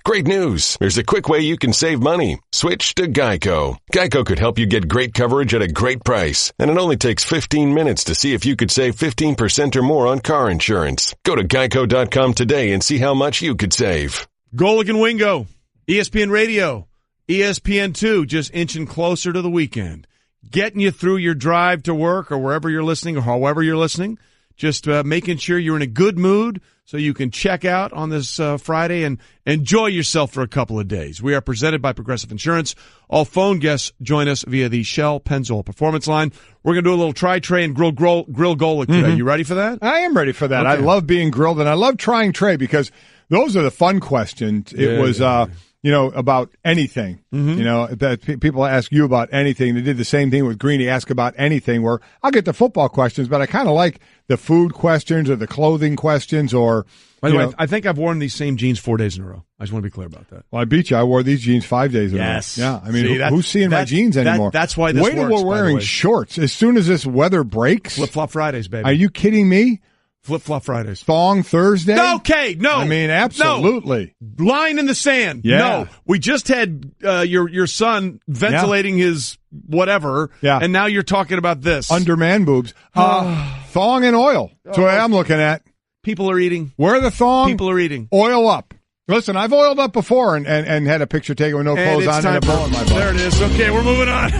Great news! There's a quick way you can save money. Switch to Geico. Geico could help you get great coverage at a great price, and it only takes 15 minutes to see if you could save 15% or more on car insurance. Go to geico.com today and see how much you could save. Golic and Wingo, ESPN Radio, ESPN2, just inching closer to the weekend. Getting you through your drive to work or wherever you're listening or however you're listening. Just making sure you're in a good mood so you can check out on this Friday and enjoy yourself for a couple of days. We are presented by Progressive Insurance. All phone guests join us via the Shell Pennzoil Performance Line. We're going to do a little Try Trey and grill Golic today. Mm-hmm. You ready for that? I am ready for that. Okay. I love being grilled, and I love trying Trey because those are the fun questions. It was about anything. Mm-hmm. That people ask you about anything. They did the same thing with Greeny, ask about anything, where I'll get the football questions, but I kind of like the food questions or the clothing questions or... By the way, I think I've worn these same jeans 4 days in a row. I just want to be clear about that. Well, I beat you. I wore these jeans 5 days in a row. Yes. Yeah. I mean, who's seeing my jeans anymore? That's why this works, Wait till we're wearing shorts. As soon as this weather breaks... Flip-flop Fridays, baby. Are you kidding me? Flip-flop Fridays. Thong Thursday? Okay, no. I mean, absolutely. No. Line in the sand. Yeah. No. We just had your son ventilating his whatever, and now you're talking about this. Under man boobs. Thong and oil. That's what I'm looking at. People are eating. Wear the thong. People are eating. Oil up. Listen, I've oiled up before and had a picture taken with no clothes on and a bowl in my butt. There it is. Okay, we're moving on.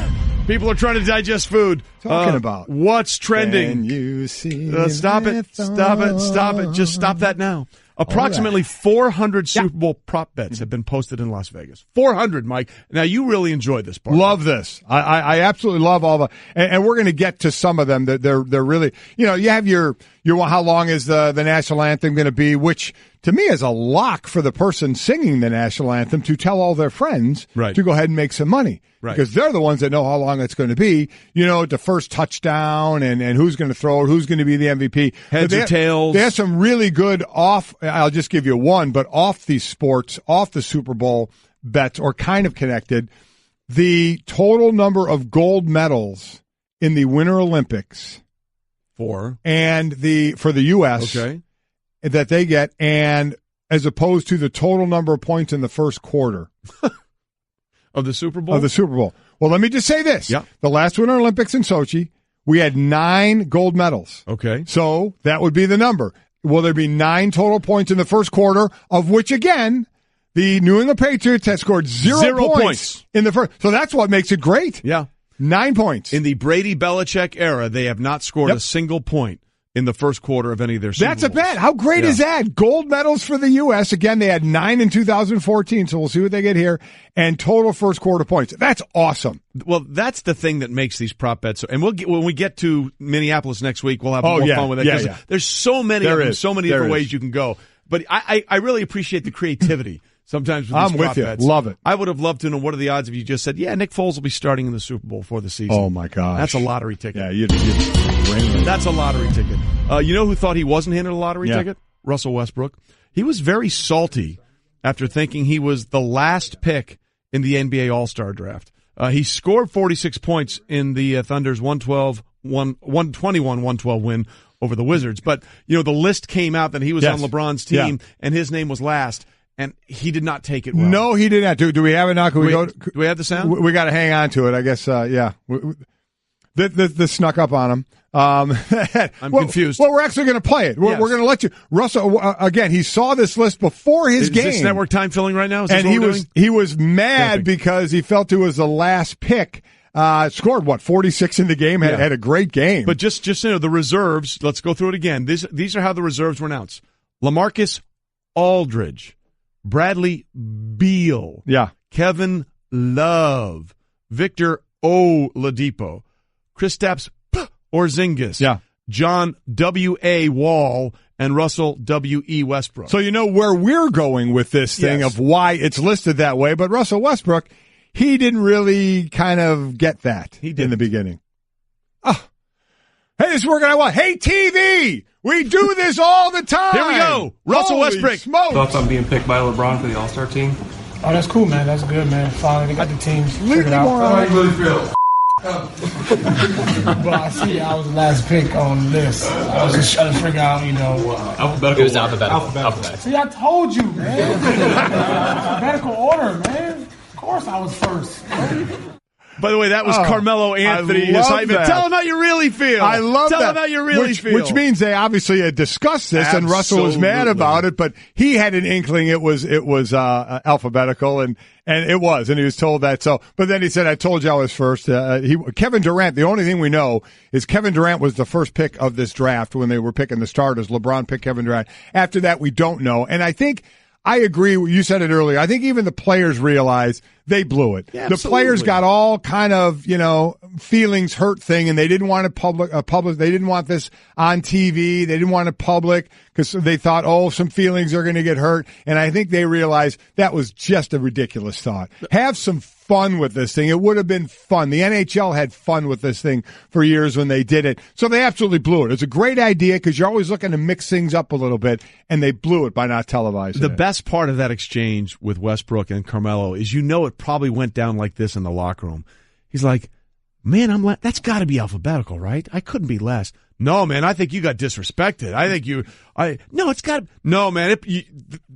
People are trying to digest food. Talking about what's trending. Can you see stop it. Stop it. Stop it. Just stop that now. Approximately 400 Super Bowl prop bets have been posted in Las Vegas. 400, Mike. Now, you really enjoyed this part. Love this. I absolutely love all the, and we're going to get to some of them. They're really, you have your how long is the national anthem going to be, which to me is a lock for the person singing the national anthem to tell all their friends to go ahead and make some money. Right. Because they're the ones that know how long it's going to be, the first touchdown and who's going to throw it, who's going to be the MVP. Heads or tails. They have some really good I'll just give you one, but off these sports, off the Super Bowl bets, or kind of connected, the total number of gold medals in the Winter Olympics for the U.S. That they get, and as opposed to the total number of points in the first quarter. Of the Super Bowl? Of the Super Bowl. Well, let me just say this. Yeah. The last Winter Olympics in Sochi, we had 9 gold medals. Okay. So that would be the number. Will there be 9 total points in the first quarter, of which, again, the New England Patriots had scored zero points in the first. So that's what makes it great. Yeah. 9 points. In the Brady-Belichick era, they have not scored a single point in the first quarter of any of their Super Bowls. That's a bet. How great is that? Gold medals for the U.S. Again, they had 9 in 2014, so we'll see what they get here. And total first quarter points. That's awesome. Well, that's the thing that makes these prop bets. And when we get to Minneapolis next week, we'll have more fun with it. Yeah. There's so many of them, so many different ways you can go. But I really appreciate the creativity. Sometimes with these prop bets. Love it. I would have loved to know what are the odds if you just said, Nick Foles will be starting in the Super Bowl for the season. Oh, my gosh. That's a lottery ticket. Yeah, you'd that's a lottery ticket. You know who thought he wasn't handed a lottery ticket? Russell Westbrook. He was very salty after thinking he was the last pick in the NBA All-Star draft. He scored 46 points in the Thunder's 121-112 win over the Wizards. But, the list came out that he was on LeBron's team, and his name was last. And he did not take it well. No, he did not. Do we have it now? Can we go? Do we have the sound? We got to hang on to it, I guess. This snuck up on him. I'm confused. Well, we're actually going to play it. We're going to let you. Russell, again, he saw this list before his game. Is this network time filling right now? And he was mad because he felt it was the last pick. Scored 46 in the game. Had a great game. But just the reserves. Let's go through it again. These are how the reserves were announced: LaMarcus Aldridge, Bradley Beal, Kevin Love, Victor Oladipo, Kristaps Porzingis, John W.A. Wall, and Russell W.E. Westbrook. So you know where we're going with this thing of why it's listed that way. But Russell Westbrook, he didn't really kind of get that in the beginning. Oh, hey, this is working out well. Hey, TV! We do this all the time! Here we go. Russell Westbrook. Smokes. Thoughts on being picked by LeBron for the All-Star team? Oh, that's cool, man. That's good, man. Finally, they got the teams figured out. How do you really feel? Well, I see I was the last pick on this. I was just trying to figure out, Alphabetical. It was alphabetical. See, I told you, man. course I was first. By the way, that was Carmelo Anthony. Tell him how you really feel. I love that. Tell him how you really feel. Which means they obviously had discussed this, and Russell was mad about it, but he had an inkling it was alphabetical, and it was, and he was told that. So, but then he said, "I told you I was first." Kevin Durant. The only thing we know is Kevin Durant was the first pick of this draft when they were picking the starters. LeBron picked Kevin Durant. After that, we don't know, and I think. I agree. You said it earlier. I think even the players realize they blew it. Yeah, the players got all kind of, feelings hurt thing, and they didn't want it public. They didn't want this on TV. They didn't want it public because they thought, some feelings are going to get hurt. And I think they realized that was just a ridiculous thought. Have some fun with this thing. It would have been fun. The NHL had fun with this thing for years when they did it. So they absolutely blew it. It's a great idea because you're always looking to mix things up a little bit, and they blew it by not televising The it. best part of that exchange with Westbrook and Carmelo is it probably went down like this in the locker room. He's like, man, that's got to be alphabetical, right? I couldn't be last. No, man, I think you got disrespected. No, man,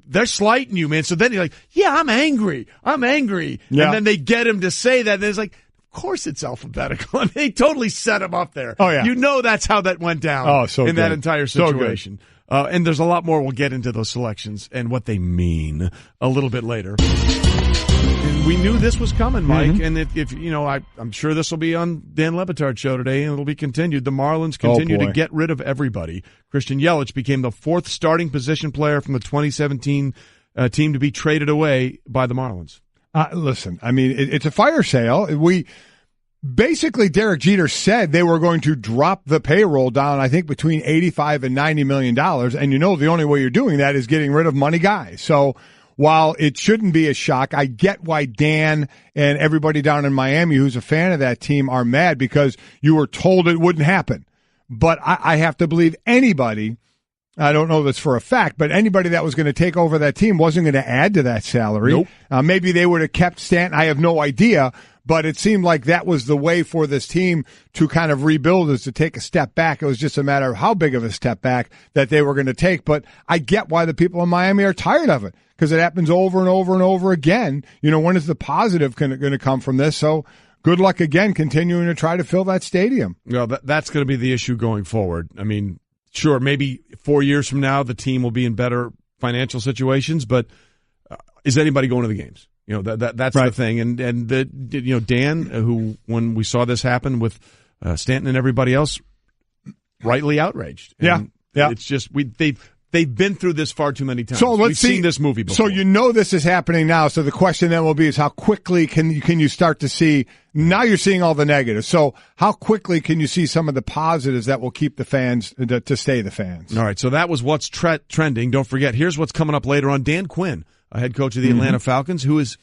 they're slighting you, man. So then you're like, yeah, I'm angry. Yeah. And then they get him to say that, and it's like, of course it's alphabetical. I mean, they totally set him up there. Oh, yeah. That's how that went down that entire situation. And there's a lot more. We'll get into those selections and what they mean a little bit later. And we knew this was coming, Mike. Mm-hmm. And I'm sure this will be on Dan Le Batard's show today, and it'll be continued. The Marlins continue to get rid of everybody. Christian Yelich became the fourth starting position player from the 2017 team to be traded away by the Marlins. Listen, I mean, it's a fire sale. Basically, Derek Jeter said they were going to drop the payroll down, I think, between $85 and $90 million. And the only way you're doing that is getting rid of money guys. So while it shouldn't be a shock, I get why Dan and everybody down in Miami who's a fan of that team are mad because you were told it wouldn't happen. But I have to believe anybody, I don't know this for a fact, but anybody that was going to take over that team wasn't going to add to that salary. Nope. Maybe they would have kept Stanton. I have no idea. But it seemed like that was the way for this team to kind of rebuild, is to take a step back. It was just a matter of how big of a step back that they were going to take. But I get why the people in Miami are tired of it, because it happens over and over and over again. When is the positive going to come from this? So good luck again continuing to try to fill that stadium. That's going to be the issue going forward. I mean, sure, maybe 4 years from now the team will be in better financial situations, but is anybody going to the games? That's right. The thing. And Dan, who, when we saw this happen with Stanton and everybody else, rightly outraged. And yeah. It's just, they've been through this far too many times. So We've seen this movie before. So this is happening now. So the question then will be is how quickly can you start to see, now you're seeing all the negatives. So how quickly can you see some of the positives that will keep the fans to stay the fans? All right. So that was what's trending. Don't forget, here's what's coming up later on. Dan Quinn, a head coach of the Atlanta Falcons, who is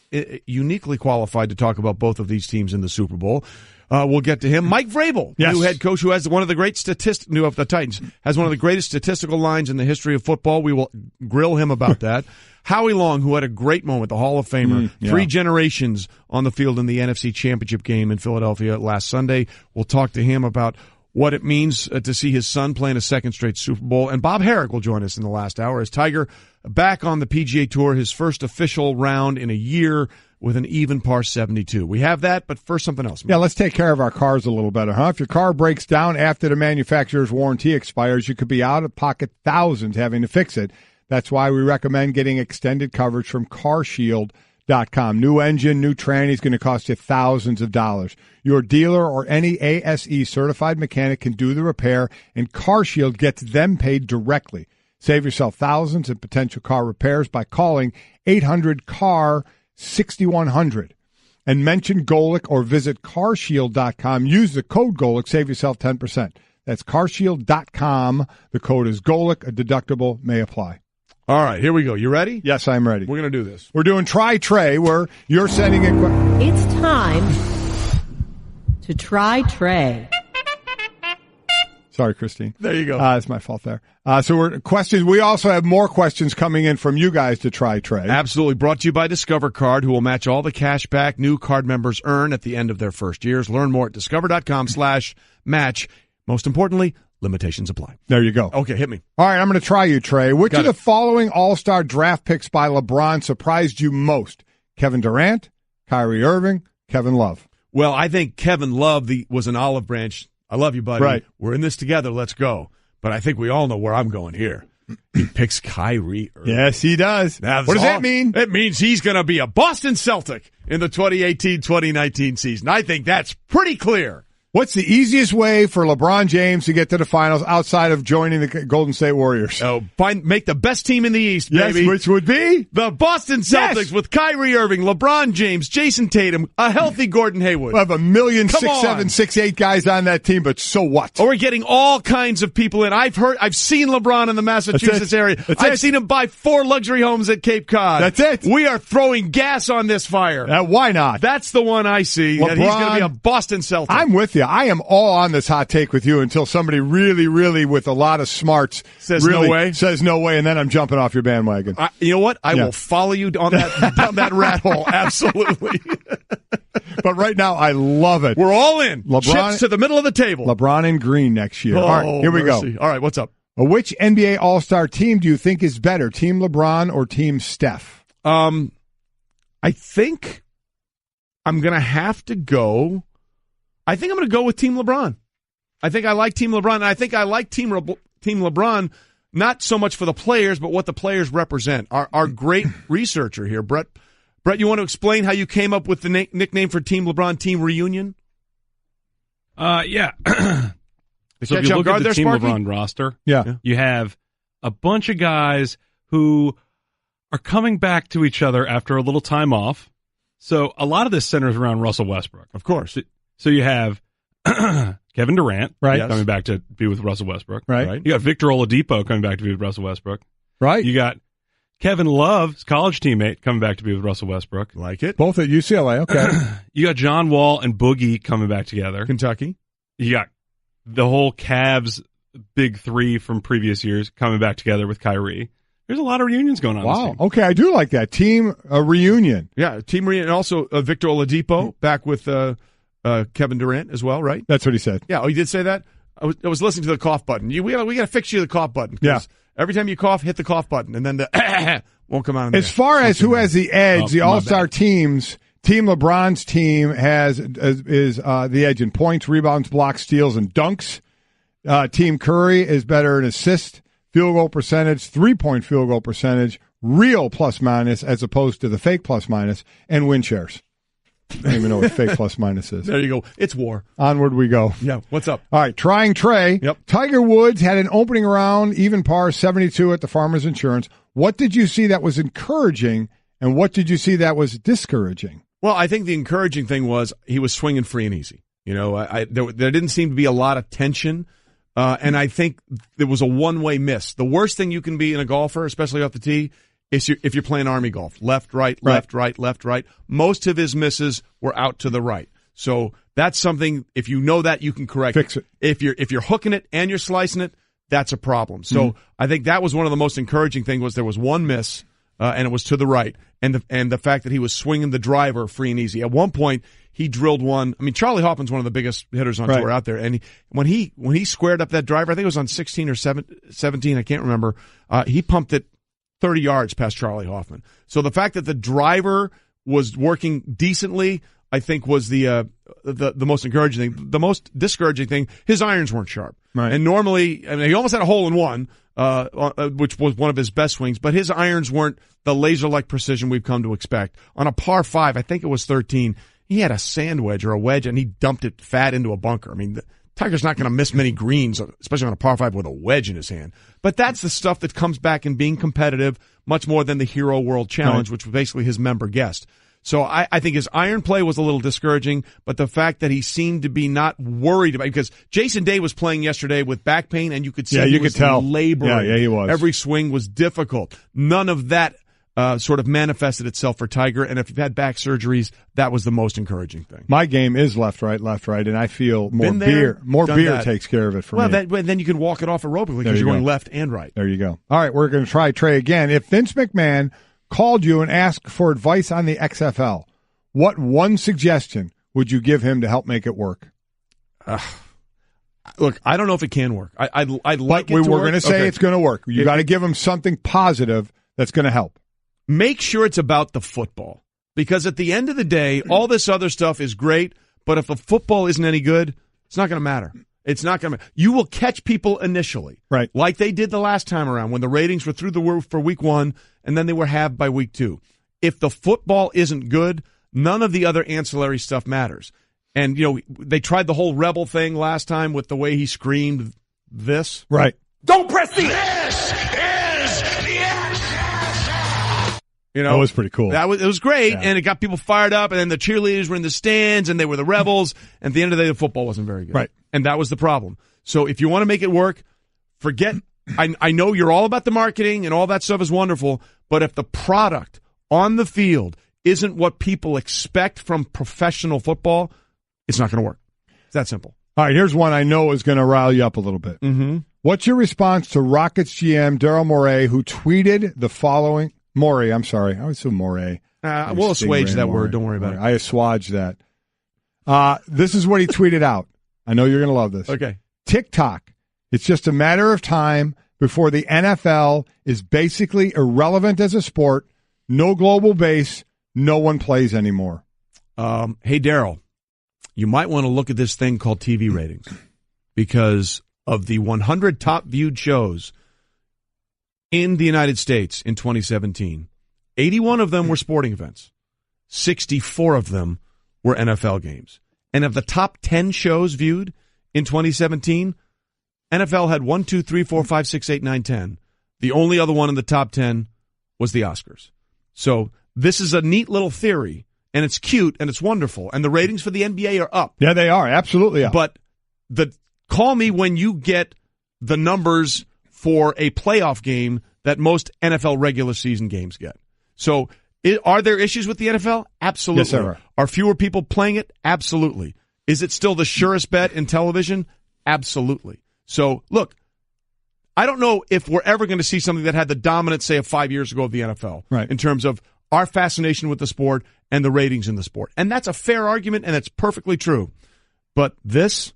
uniquely qualified to talk about both of these teams in the Super Bowl. We'll get to him. Mike Vrabel, new head coach, who has one of the great new of the Titans, has one of the greatest statistical lines in the history of football. We will grill him about that. Howie Long, who had a great moment, the Hall of Famer, 3 generations on the field in the NFC Championship game in Philadelphia last Sunday. We'll talk to him about what it means to see his son playing a second straight Super Bowl. And Bob Herrick will join us in the last hour as Tiger back on the PGA Tour, his first official round in a year with an even par 72. We have that, but first something else. Yeah, let's take care of our cars a little better, huh? If your car breaks down after the manufacturer's warranty expires, you could be out of pocket thousands having to fix it. That's why we recommend getting extended coverage from CarShield.com. New engine, new tranny is going to cost you thousands of dollars. Your dealer or any ASE certified mechanic can do the repair, and CarShield gets them paid directly. Save yourself thousands in potential car repairs by calling 800-CAR-6100 and mention Golick or visit CarShield.com. Use the code Golick. Save yourself 10%. That's CarShield.com. The code is Golick. A deductible may apply. All right, here we go. You ready? Yes, I'm ready. We're going to do this. We're doing Try Trey, where you're sending in It's time to Try Trey. Sorry, Christine. There you go. It's my fault there. So we're questions. We also have more questions coming in from you guys to Try Trey. Absolutely. Brought to you by Discover Card, who will match all the cash back new card members earn at the end of their first years. Learn more at discover.com/match. Most importantly, limitations apply. There you go. Okay, hit me. All right, I'm going to try you, Trey. Which of the following all-star draft picks by LeBron surprised you most? Kevin Durant, Kyrie Irving, Kevin Love. Well, I think Kevin Love was an olive branch. I love you, buddy. Right. We're in this together. Let's go. But I think we all know where I'm going here. He picks Kyrie Irving. Yes, he does. What does that mean? It means he's going to be a Boston Celtic in the 2018-2019 season. I think that's pretty clear. What's the easiest way for LeBron James to get to the finals outside of joining the Golden State Warriors? Oh, make the best team in the East, baby. Yes, which would be? The Boston Celtics with Kyrie Irving, LeBron James, Jason Tatum, a healthy Gordon Hayward. We'll have 1,000,000 6'7", 6'8" guys on that team, but so what? Or we're getting all kinds of people in. I've seen LeBron in the Massachusetts area. I've seen him buy 4 luxury homes at Cape Cod. That's it. We are throwing gas on this fire. Why not? That's the one I see. LeBron, that he's going to be a Boston Celtic. I'm with you. I am all on this hot take with you until somebody really, really with a lot of smarts says no way, and then I'm jumping off your bandwagon. You know what? I will follow you on that down that rat hole. Absolutely. But right now, I love it. We're all in. LeBron, chips to the middle of the table. LeBron in green next year. All right, here we go. All right, what's up? Which NBA All-Star team do you think is better, Team LeBron or Team Steph? I think I'm going to have to go. I think I'm going to go with Team LeBron. I think I like Team LeBron, and I think I like Team LeBron not so much for the players, but what the players represent. Our great researcher here, Brett, you want to explain how you came up with the nickname for Team LeBron, Team Reunion? Yeah. So if you you look at the Team Sparky? LeBron roster, Yeah. you have a bunch of guys who are coming back to each other after a little time off. So a lot of this centers around Russell Westbrook. Of course. So you have Kevin Durant Right. coming back to be with Russell Westbrook. Right. You got Victor Oladipo coming back to be with Russell Westbrook. Right. You got Kevin Love, his college teammate, coming back to be with Russell Westbrook. Like it. Both at UCLA. Okay. You got John Wall and Boogie coming back together. Kentucky. You got the whole Cavs big three from previous years coming back together with Kyrie. There's a lot of reunions going on. Wow. Okay, I do like that. Team reunion. Yeah, Team Reunion. And also Victor Oladipo back with Kevin Durant as well, right? That's what he said. Yeah. Oh, you did say that? I was listening to the cough button. We got to fix you the cough button. Yeah. Every time you cough, hit the cough button, and then the won't come out. As far as who has the edge, the All-Star teams, Team LeBron's team is the edge in points, rebounds, blocks, steals, and dunks. Team Curry is better in assists, field goal percentage, 3-point field goal percentage, real plus minus as opposed to the fake plus minus, and win shares. I don't even know what fake plus minus is. There you go. It's war. Onward we go. Yeah. What's up? All right, Trying Trey. Yep. Tiger Woods had an opening round, even par 72 at the Farmers Insurance. What did you see that was encouraging, and what did you see that was discouraging? Well, I think the encouraging thing was he was swinging free and easy. You know, there didn't seem to be a lot of tension, and I think there was a one-way miss. The worst thing you can be in a golfer, especially off the tee, is if you're playing Army golf. Left, right, left, right, left, right. Most of his misses were out to the right. So that's something, if you know that, you can correct Fix it. If you're hooking it and you're slicing it, that's a problem. So I think that was one of the most encouraging things was there was one miss, and it was to the right. And the fact that he was swinging the driver free and easy. At one point, he drilled one. I mean, Charlie Hoffman's one of the biggest hitters on tour out there. And when he squared up that driver, I think it was on 16 or 17, I can't remember, he pumped it 30 yards past Charlie Hoffman. So the fact that the driver was working decently, I think, was the most encouraging thing. The most discouraging thing, his irons weren't sharp. Right. And normally, I mean, he almost had a hole in one, which was one of his best swings, but his irons weren't the laser-like precision we've come to expect. On a par 5, I think it was 13, he had a sand wedge or a wedge, and he dumped it fat into a bunker. I mean, Tiger's not going to miss many greens, especially on a par 5 with a wedge in his hand. But that's the stuff that comes back in being competitive much more than the Hero World Challenge, which was basically his member guest. So I think his iron play was a little discouraging, but the fact that he seemed to be not worried about, because Jason Day was playing yesterday with back pain, and you could see he was laboring. Yeah, he was. Every swing was difficult. None of that sort of manifested itself for Tiger, and if you've had back surgeries, that was the most encouraging thing. My game is left, right, and I feel more Been there, beer that. takes care of it for me. Well, then you can walk it off aerobically because you're going left and right. There you go. All right, we're going to try Trey again. If Vince McMahon called you and asked for advice on the XFL, what one suggestion would you give him to help make it work? Look, I don't know if it can work. I'd like but it to we're work. going to say it's going to work. You got to give him something positive that's going to help. Make sure it's about the football. Because at the end of the day, all this other stuff is great, but if the football isn't any good, it's not going to matter. It's not going to matter. You will catch people initially. Right. Like they did the last time around when the ratings were through the roof for week 1, and then they were halved by week 2. If the football isn't good, none of the other ancillary stuff matters. And, they tried the whole Rebel thing last time with the way he screamed this. Right. Don't press the... This is that was pretty cool. It was great, and it got people fired up, and then the cheerleaders were in the stands, and they were the Rebels, and at the end of the day, the football wasn't very good. Right. And that was the problem. So if you want to make it work, forget, I know you're all about the marketing, and all that stuff is wonderful, but if the product on the field isn't what people expect from professional football, it's not going to work. It's that simple. All right, here's one I know is going to rile you up a little bit. Mm-hmm. What's your response to Rockets GM Daryl Morey, who tweeted the following... Morey, I'm sorry. I always say Morey. We'll assuage that word. Don't worry about it. I assuage that. This is what he tweeted out. I know you're going to love this. Okay. TikTok. It's just a matter of time before the NFL is basically irrelevant as a sport. No global base. No one plays anymore. Hey, Daryl, you might want to look at this thing called TV ratings, because of the 100 top viewed shows in the United States in 2017, 81 of them were sporting events. 64 of them were NFL games. And of the top 10 shows viewed in 2017, NFL had 1, 2, 3, 4, 5, 6, 8, 9, 10. The only other one in the top 10 was the Oscars. So this is a neat little theory, and it's cute, and it's wonderful. And the ratings for the NBA are up. Yeah, they are. Absolutely up. But call me when you get the numbers for a playoff game that most NFL regular season games get. So are there issues with the NFL? Absolutely. Yes, there are. Are fewer people playing it? Absolutely. Is it still the surest bet in television? Absolutely. So, look, I don't know if we're ever going to see something that had the dominance, say, of 5 years ago of the NFL, right, in terms of our fascination with the sport and the ratings in the sport. And that's a fair argument, and it's perfectly true. But that's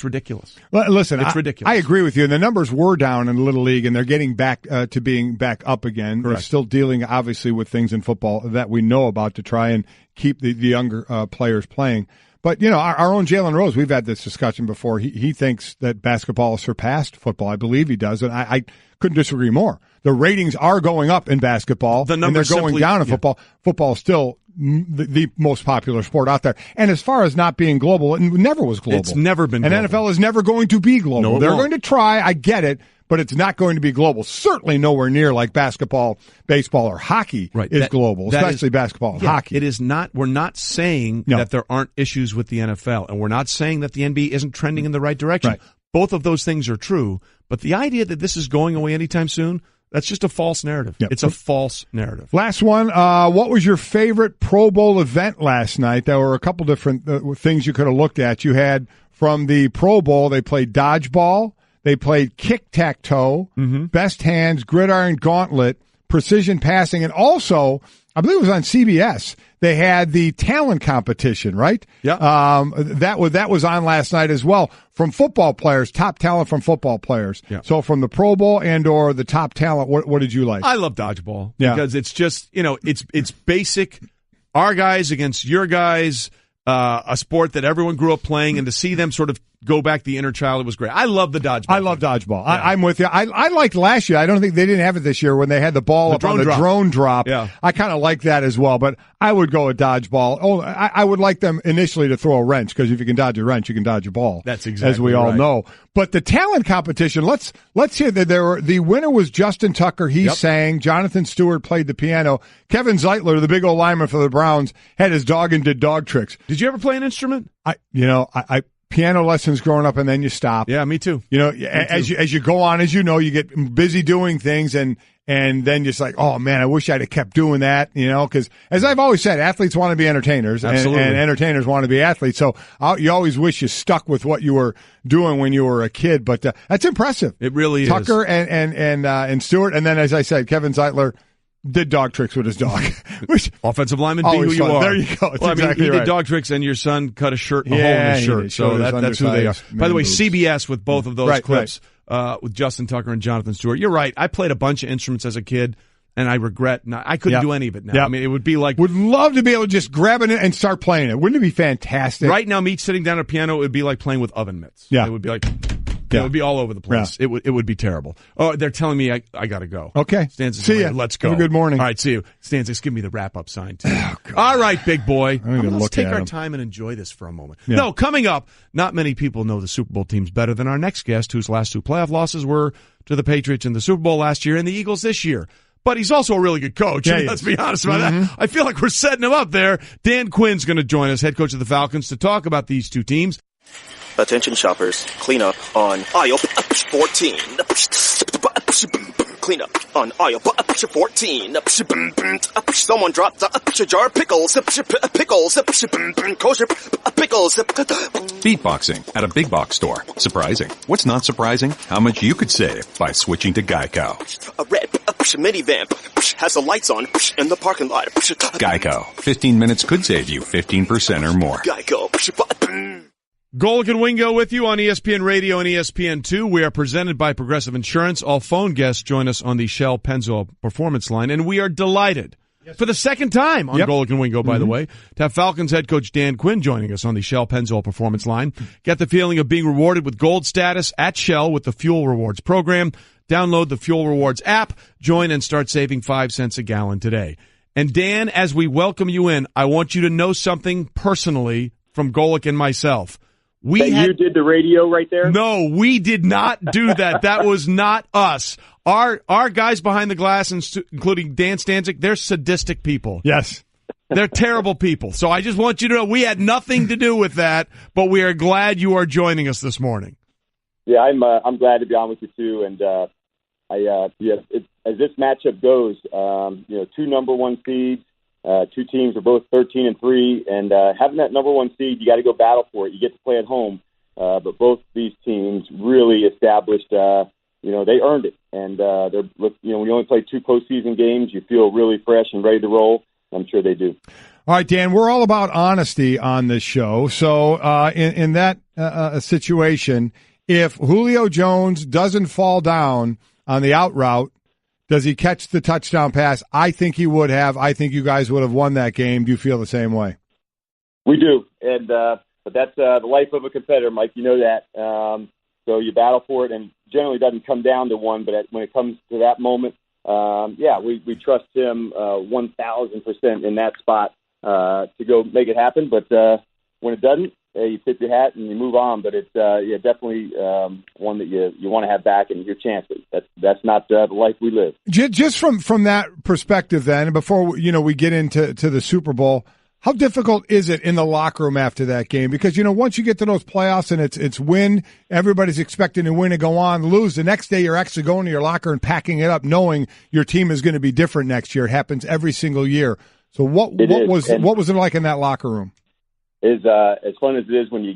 ridiculous. Well, listen, it's ridiculous. I agree with you. And the numbers were down in Little League, and they're getting back to being back up again. Correct. They're still dealing, obviously, with things in football that we know about to try and keep the younger players playing. But, our own Jalen Rose, we've had this discussion before. He thinks that basketball has surpassed football. I believe he does, and I couldn't disagree more. The ratings are going up in basketball, and they're going down in football. Football is still the most popular sport out there. And as far as not being global, it never was global. It's never been global. And NFL is never going to be global. No, they're going to try, I get it, but it's not going to be global. Certainly nowhere near like basketball, baseball, or hockey is global, especially basketball and hockey. It is not. We're not saying that there aren't issues with the NFL, and we're not saying that the NBA isn't trending in the right direction. Right. Both of those things are true, but the idea that this is going away anytime soon, that's just a false narrative. Yep. It's a false narrative. Last one. What was your favorite Pro Bowl event last night? There were a couple different things you could have looked at. You had from the Pro Bowl, they played dodgeball, they played kick-tack-toe, best hands, gridiron gauntlet, precision passing, and also, I believe it was on CBS, they had the talent competition, right? Yeah. That was on last night as well, from football players, top talent from football players. Yeah. So from the Pro Bowl and or the top talent, what did you like? I love dodgeball because it's just, it's basic, our guys against your guys, a sport that everyone grew up playing, and to see them sort of go back the inner child, it was great. I love the dodgeball. I love dodgeball. Yeah. I'm with you. I liked last year. I don't think they didn't have it this year when they had the ball up on the drone drop. Yeah. I kind of like that as well, but I would go with dodgeball. Oh, I would like them initially to throw a wrench, because if you can dodge a wrench, you can dodge a ball. That's exactly as we all right. know. But the talent competition, let's hear that the winner was Justin Tucker. He sang. Jonathan Stewart played the piano. Kevin Zeitler, the big old lineman for the Browns, had his dog and did dog tricks. Did you ever play an instrument? I piano lessons growing up, and then you stop. Yeah, me too. As you go on, you get busy doing things, and then just like, oh man, I wish I'd have kept doing that. Because as I've always said, athletes want to be entertainers, and entertainers want to be athletes. So you always wish you stuck with what you were doing when you were a kid. But that's impressive. It really is. Tucker and Stewart, and then as I said, Kevin Zeitler did dog tricks with his dog. Which offensive lineman, be who you fun. are. There you go. He did dog tricks, and your son cut a hole in his shirt. So that's who they are. By the way, CBS with both of those clips with Justin Tucker and Jonathan Stewart. You're right. I played a bunch of instruments as a kid. and I regret I couldn't do any of it now. Yep. I mean, it would be like would love to be able to just grab it and start playing it. Wouldn't it be fantastic? right now, me sitting down at a piano, it would be like playing with oven mitts. Yeah. It would be like. Yeah. It would be all over the place. Yeah. It would be terrible. Oh, they're telling me I got to go. Okay. Stanzik, See ya. let's go. Have a good morning. All right, see you. Stanzik, give me the wrap-up sign, too. All right, big boy. Let's take our time and enjoy this for a moment. Yeah. No, coming up, not many people know the Super Bowl teams better than our next guest, whose last two playoff losses were to the Patriots in the Super Bowl last year and the Eagles this year. But he's also a really good coach. Yeah, let's be honest about that. I feel like we're setting him up there. Dan Quinn's going to join us, head coach of the Falcons, to talk about these two teams. Attention shoppers, clean up on aisle 14. Clean up on aisle 14. Someone dropped a jar of pickles. Pickles. Kosher pickles. Beatboxing at a big box store. Surprising. What's not surprising? How much you could save by switching to Geico. A red minivan has the lights on in the parking lot. Geico. 15 minutes could save you 15% or more. Geico. Golic and Wingo with you on ESPN Radio and ESPN2. We are presented by Progressive Insurance. All phone guests join us on the Shell Pennzoil Performance Line, and we are delighted for the second time on Golic and Wingo, by the way, to have Falcons head coach Dan Quinn joining us on the Shell Pennzoil Performance Line. Get the feeling of being rewarded with gold status at Shell with the Fuel Rewards program. Download the Fuel Rewards app, join, and start saving 5 cents a gallon today. And Dan, as we welcome you in, I want you to know something personally from Golic and myself. You did the radio right there? No, we did not do that. That was not us. Our guys behind the glass, including Dan Stanzik, they're sadistic people. Yes. They're terrible people. So I just want you to know we had nothing to do with that, but we are glad you are joining us this morning. Yeah, I'm glad to be on with you too. And as this matchup goes, two number one seeds. Two teams are both 13-3, and having that number one seed, you got to go battle for it. You get to play at home, but both these teams really established. They earned it, and when you only play 2 postseason games, you feel really fresh and ready to roll. I'm sure they do. All right, Dan, we're all about honesty on this show. So in that situation, if Julio Jones doesn't fall down on the out route, does he catch the touchdown pass? I think he would have. I think you guys would have won that game. Do you feel the same way? We do, and but that's the life of a competitor, Mike. You know that. So you battle for it, and generally doesn't come down to one. But when it comes to that moment, we trust him 1,000% in that spot to go make it happen. But when it doesn't, you tip your hat and you move on. But it's definitely one that you want to have back and your chances. That's not the life we live. Just from that perspective, then, before we get into the Super Bowl, how difficult is it in the locker room after that game? Because once you get to those playoffs and it's win, everybody's expecting to win and go on. Lose the next day, you're actually going to your locker and packing it up, knowing your team is going to be different next year. It happens every single year. So what was it like in that locker room? Is as fun as it is when you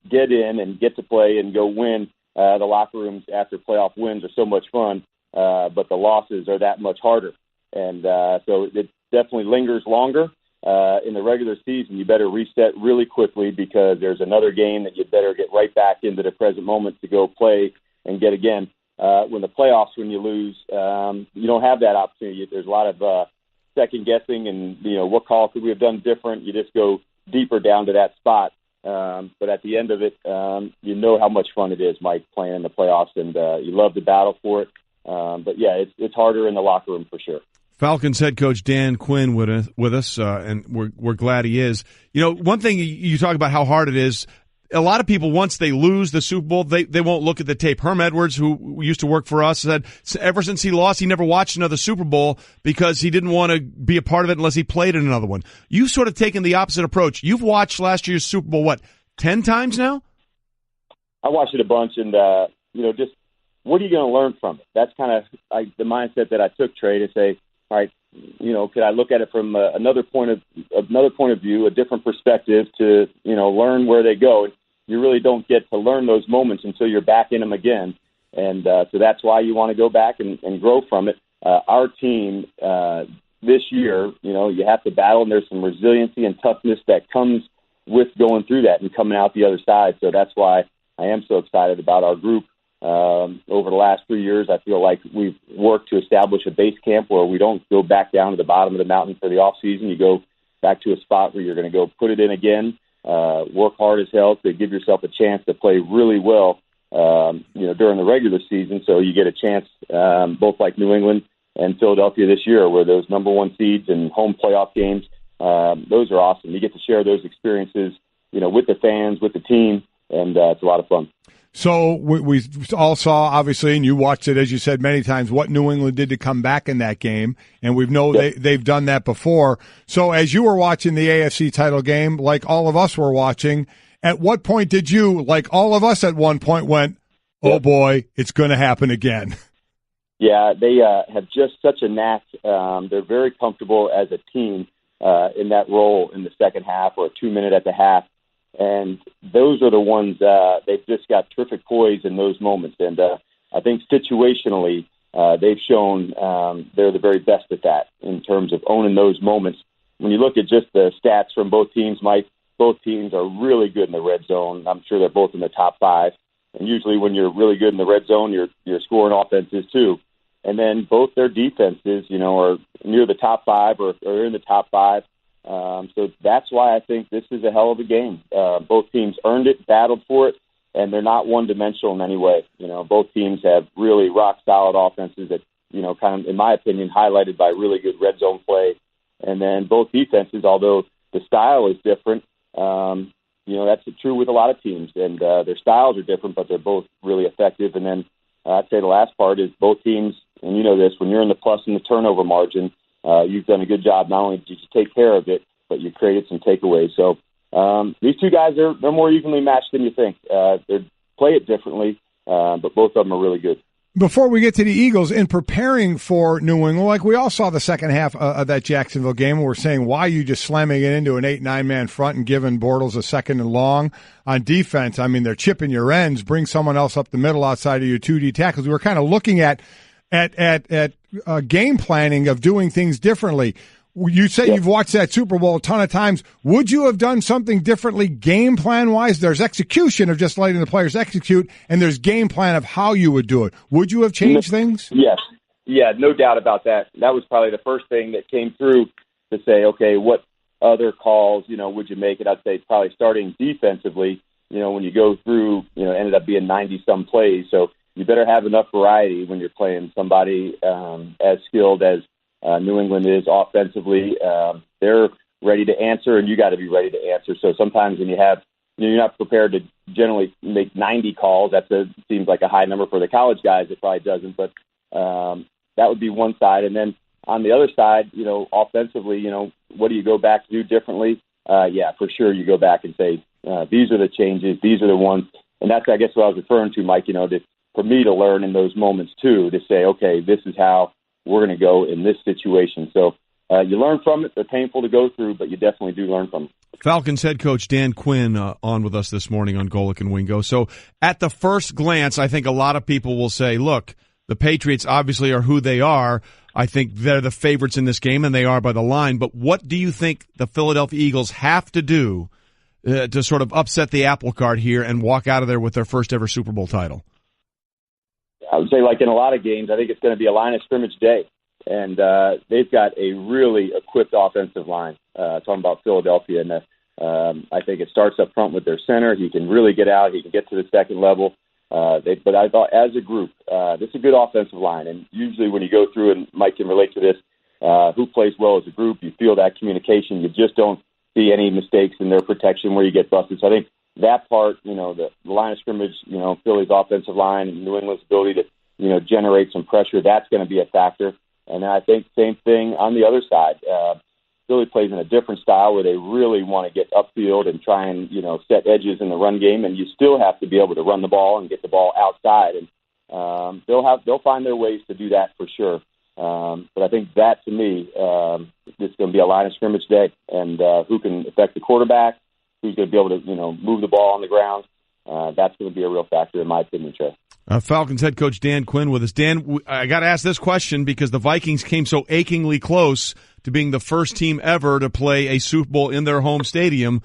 get in and get to play and go win. The locker rooms after playoff wins are so much fun, but the losses are that much harder, and so it definitely lingers longer. In the regular season, you better reset really quickly because there's another game that you better get right back into the present moment to go play and get again. When the playoffs, when you lose, you don't have that opportunity. There's a lot of second guessing and what call could we have done different. You just go deeper down to that spot. But at the end of it, you know how much fun it is, Mike, playing in the playoffs, and you love to battle for it. But yeah, it's harder in the locker room for sure. Falcons head coach Dan Quinn with us, and we're glad he is. One thing you talk about how hard it is. A lot of people, once they lose the Super Bowl, they won't look at the tape. Herm Edwards, who used to work for us, said ever since he lost, he never watched another Super Bowl because he didn't want to be a part of it unless he played in another one. You've sort of taken the opposite approach. You've watched last year's Super Bowl, 10 times now? I watched it a bunch, and just what are you going to learn from it? That's kind of the mindset that I took, Trey, to say, all right, could I look at it from another point of view, a different perspective to learn where they go. And you really don't get to learn those moments until you're back in them again, and so that's why you want to go back and grow from it. Our team this year, you have to battle, and there's some resiliency and toughness that comes with going through that and coming out the other side. So that's why I am so excited about our group over the last 3 years, I feel like we've worked to establish a base camp where we don't go back down to the bottom of the mountain for the off season. You go back to a spot where you're going to go put it in again, work hard as hell to give yourself a chance to play really well, during the regular season. So you get a chance, both like New England and Philadelphia this year, where those number one seeds and home playoff games, those are awesome. You get to share those experiences, with the fans, with the team, and it's a lot of fun. So we all saw, obviously, and you watched it, as you said many times, what New England did to come back in that game, and we know they've done that before. So as you were watching the AFC title game, like all of us were watching, at what point did you, like all of us at one point, went, oh boy, it's going to happen again? Yeah, they have just such a knack. They're very comfortable as a team in that role in the second half or a 2-minute at the half. And those are the ones they've just got terrific poise in those moments. And I think situationally, they've shown they're the very best at that in terms of owning those moments. When you look at just the stats from both teams, Mike, both teams are really good in the red zone. I'm sure they're both in the top 5. And usually when you're really good in the red zone, you're scoring offenses too. And then both their defenses, are near the top 5 or in the top 5. So that's why I think this is a hell of a game. Both teams earned it, battled for it, and they're not one-dimensional in any way. Both teams have really rock-solid offenses that, kind of, in my opinion, highlighted by really good red zone play. And then both defenses, although the style is different, that's true with a lot of teams. And their styles are different, but they're both really effective. And then I'd say the last part is both teams, and you know this, when you're in the plus in the turnover margin, you've done a good job. Not only did you take care of it, but you created some takeaways. So these two guys, they're more evenly matched than you think. They play it differently, but both of them are really good. Before we get to the Eagles, in preparing for New England, like we all saw the second half of that Jacksonville game, and we're saying, why are you just slamming it into an 8-9-man front and giving Bortles a second and long on defense? I mean, they're chipping your ends, bring someone else up the middle outside of your 2D tackles. We were kind of looking at game planning of doing things differently. You say you've watched that Super Bowl a ton of times. Would you have done something differently game plan-wise? There's execution of just letting the players execute, and there's game plan of how you would do it. Would you have changed things? Yes. Yeah, no doubt about that. That was probably the first thing that came through to say, okay, what other calls, would you make? And I'd say probably starting defensively, when you go through, ended up being 90-some plays. So you better have enough variety when you're playing somebody as skilled as New England is offensively. They're ready to answer, and you got to be ready to answer. So sometimes when you're not prepared to generally make 90 calls, seems like a high number for the college guys. It probably doesn't, but that would be one side. And then on the other side, offensively, what do you go back to do differently? Yeah, for sure, you go back and say, these are the changes, these are the ones. And that's, I guess, what I was referring to, Mike, for me to learn in those moments, too, to say, okay, this is how we're going to go in this situation. So you learn from it. They're painful to go through, but you definitely do learn from them. Falcons head coach Dan Quinn on with us this morning on Golic and Wingo. So at the first glance, I think a lot of people will say, look, the Patriots obviously are who they are. I think they're the favorites in this game, and they are by the line. But what do you think the Philadelphia Eagles have to do to sort of upset the apple cart here and walk out of there with their first ever Super Bowl title? I would say, like in a lot of games, I think it's going to be a line of scrimmage day. And they've got a really equipped offensive line, talking about Philadelphia. And I think it starts up front with their center. He can really get out. He can get to the second level. But I thought as a group, this is a good offensive line. And usually when you go through, and Mike can relate to this, who plays well as a group, you feel that communication. You just don't see any mistakes in their protection where you get busted. So I think that part, the line of scrimmage, Philly's offensive line and New England's ability to, generate some pressure, that's going to be a factor. And then I think same thing on the other side. Philly plays in a different style where they really want to get upfield and try and, set edges in the run game. And you still have to be able to run the ball and get the ball outside. And they'll find their ways to do that for sure. But I think that, to me, it's going to be a line of scrimmage day. And who can affect the quarterback, who's going to be able to, move the ball on the ground. That's going to be a real factor, in my opinion, Trey. Falcons head coach Dan Quinn with us. Dan, I got to ask this question because the Vikings came so achingly close to being the first team ever to play a Super Bowl in their home stadium.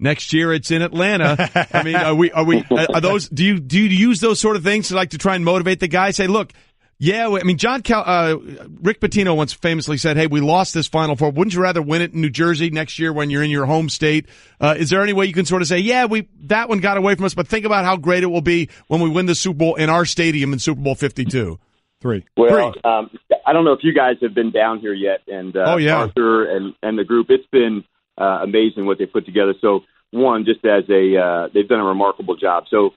Next year it's in Atlanta. I mean, are those, do you use those sort of things to try and motivate the guys? Say, look, yeah, I mean, Rick Pitino once famously said, hey, we lost this Final Four. Wouldn't you rather win it in New Jersey next year when you're in your home state? Is there any way you can sort of say, yeah, that one got away from us, but think about how great it will be when we win the Super Bowl in our stadium in Super Bowl 52? Well, I don't know if you guys have been down here yet, and Arthur and the group, it's been amazing what they put together. So, one, just as they've done a remarkable job. So,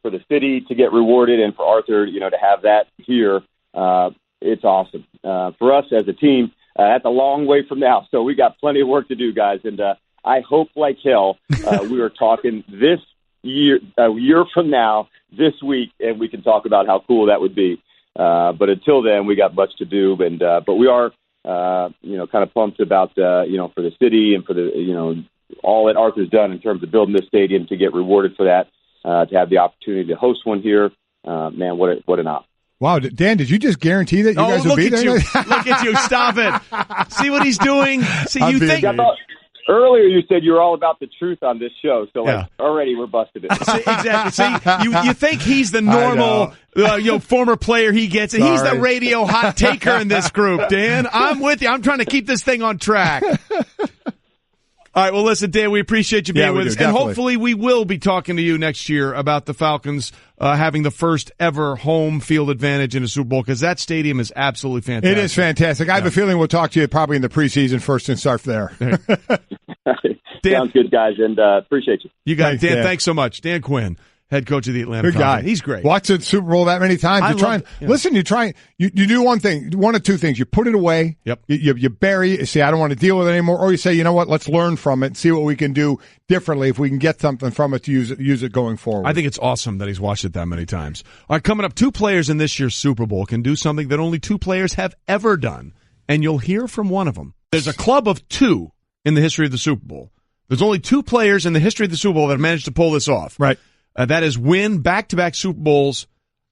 for the city to get rewarded and for Arthur, to have that here, it's awesome. For us as a team, that's a long way from now. So we got plenty of work to do, guys. And I hope like hell we are talking this year, a year from now, this week, and we can talk about how cool that would be. But until then, we got much to do. And but we are, kind of pumped about, for the city and for the, all that Arthur's done in terms of building this stadium to get rewarded for that. To have the opportunity to host one here, man, what an honor. Wow, Dan, did you just guarantee that you guys will be there? Look at you, stop it. See what he's doing? See, you think... Earlier you said you were all about the truth on this show, so already we're busted it. See, exactly. See, you think he's the normal former player he gets, and he's the radio hot taker in this group, Dan. I'm with you. I'm trying to keep this thing on track. All right, well, listen, Dan, we appreciate you being with us. And hopefully we will be talking to you next year about the Falcons having the first ever home field advantage in a Super Bowl, because that stadium is absolutely fantastic. It is fantastic. I have a feeling we'll talk to you probably in the preseason first and start there. Dan, sounds good, guys, and appreciate you. You got it, Dan. Thanks so much. Dan Quinn, head coach of the Atlanta Falcons. Good guy. He's great. Watched the Super Bowl that many times. You do one of two things. You put it away. Yep. You bury it. You say, I don't want to deal with it anymore. Or you say, you know what, let's learn from it and see what we can do differently if we can get something from it to use it going forward. I think it's awesome that he's watched it that many times. All right, coming up, 2 players in this year's Super Bowl can do something that only 2 players have ever done, and you'll hear from one of them. There's a club of 2 in the history of the Super Bowl. There's only 2 players in the history of the Super Bowl that have managed to pull this off. Right. That is win back-to-back Super Bowls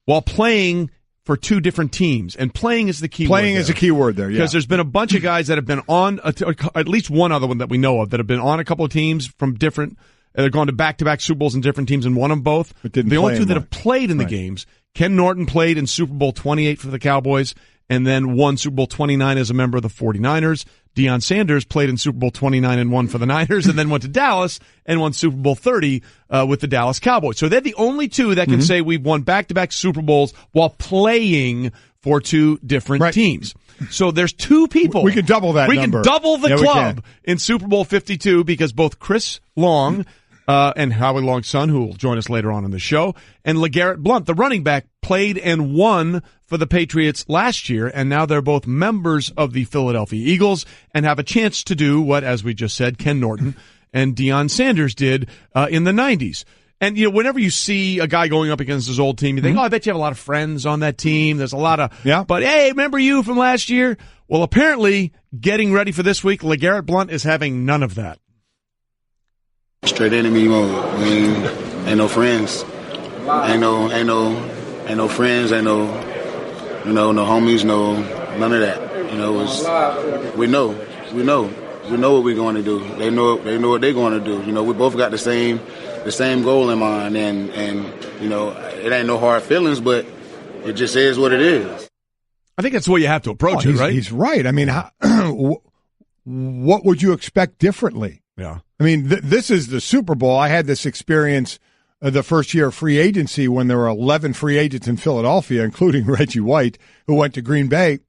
while playing for 2 different teams. And playing is the key word. Playing is a key word there, yeah. Because there's been a bunch of guys that have been on, at least one other one that we know of, that have been on a couple of teams from different, they've gone to back-to-back Super Bowls in different teams and won them both. The only 2 that have played in the games, Ken Norton played in Super Bowl 28 for the Cowboys and then won Super Bowl 29 as a member of the 49ers. Deion Sanders played in Super Bowl 29 and won for the Niners, and then went to Dallas and won Super Bowl 30 with the Dallas Cowboys. So they're the only 2 that can say we've won back-to-back Super Bowls while playing for 2 different teams. So there's 2 people. We can double that number. We can double the club in Super Bowl 52 because both Chris Long and Howie Long's son, who will join us later on in the show, and LeGarrette Blount, the running back, played and won for the Patriots last year, and now they're both members of the Philadelphia Eagles and have a chance to do what, as we just said, Ken Norton and Deion Sanders did in the 90s. And, whenever you see a guy going up against his old team, you think, I bet you have a lot of friends on that team. There's a lot of, but hey, remember you from last year? Well, apparently, getting ready for this week, LeGarrette Blount is having none of that. Straight enemy mode. Ain't no friends. Ain't no friends. Ain't no, no homies. No, none of that. We know what we're going to do. They know what they're going to do. We both got the same goal in mind, and it ain't no hard feelings, but it just is what it is. I think that's the way you have to approach it, right? He's right. I mean, what would you expect differently? Yeah. I mean, this is the Super Bowl. I had this experience the first year of free agency when there were 11 free agents in Philadelphia, including Reggie White, who went to Green Bay.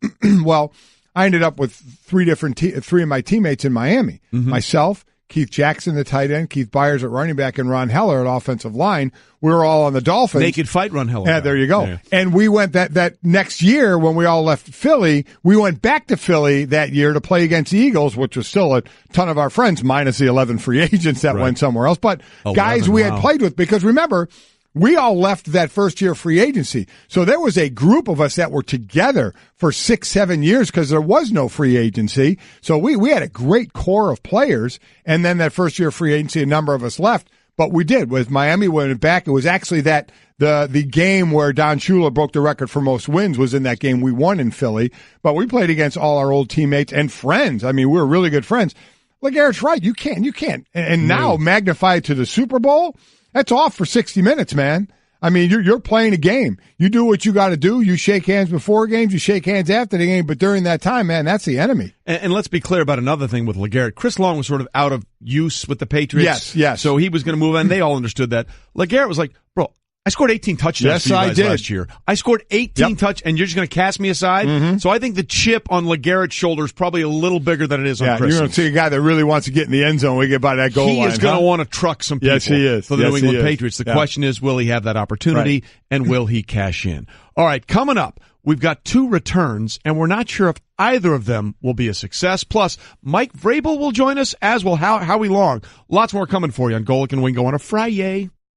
Well, I ended up with 3 of my teammates in Miami. Myself, Keith Jackson, the tight end, Keith Byers at running back, and Ron Heller at offensive line. We were all on the Dolphins. Naked fight Ron Heller. Yeah, there you go. Yeah. And we went that next year when we all left Philly, we went back to Philly that year to play against the Eagles, which was still a ton of our friends, minus the 11 free agents that went somewhere else. But 11, guys we had played with, because remember, we all left that first year of free agency. So there was a group of us that were together for 6-7 years because there was no free agency. So we had a great core of players. And then that first year of free agency, a number of us left. But we did. With Miami went back, it was actually that the game where Don Shula broke the record for most wins was in that game we won in Philly. But we played against all our old teammates and friends. I mean, we were really good friends. LeGarrett's right. You can't. And now magnify it to the Super Bowl. That's off for 60 minutes, man. I mean, you're playing a game. You do what you got to do. You shake hands before games. You shake hands after the game. But during that time, man, that's the enemy. And let's be clear about another thing with LeGarrette. Chris Long was sort of out of use with the Patriots. Yes. So he was going to move on. They all understood that. LeGarrette was like, bro, I scored 18 touchdowns for you guys last year. I scored 18 and you're just going to cast me aside? Mm-hmm. So I think the chip on LeGarrette's shoulder is probably a little bigger than it is on Chris. You're going to see a guy that really wants to get in the end zone when we get by that goal line. He is going to want to truck some people he is. for the New England Patriots. The question is, will he have that opportunity, and will he cash in? All right, coming up, we've got 2 returns, and we're not sure if either of them will be a success. Plus, Mike Vrabel will join us, as will Howie Long. Lots more coming for you on Golic and Wingo on a Friday.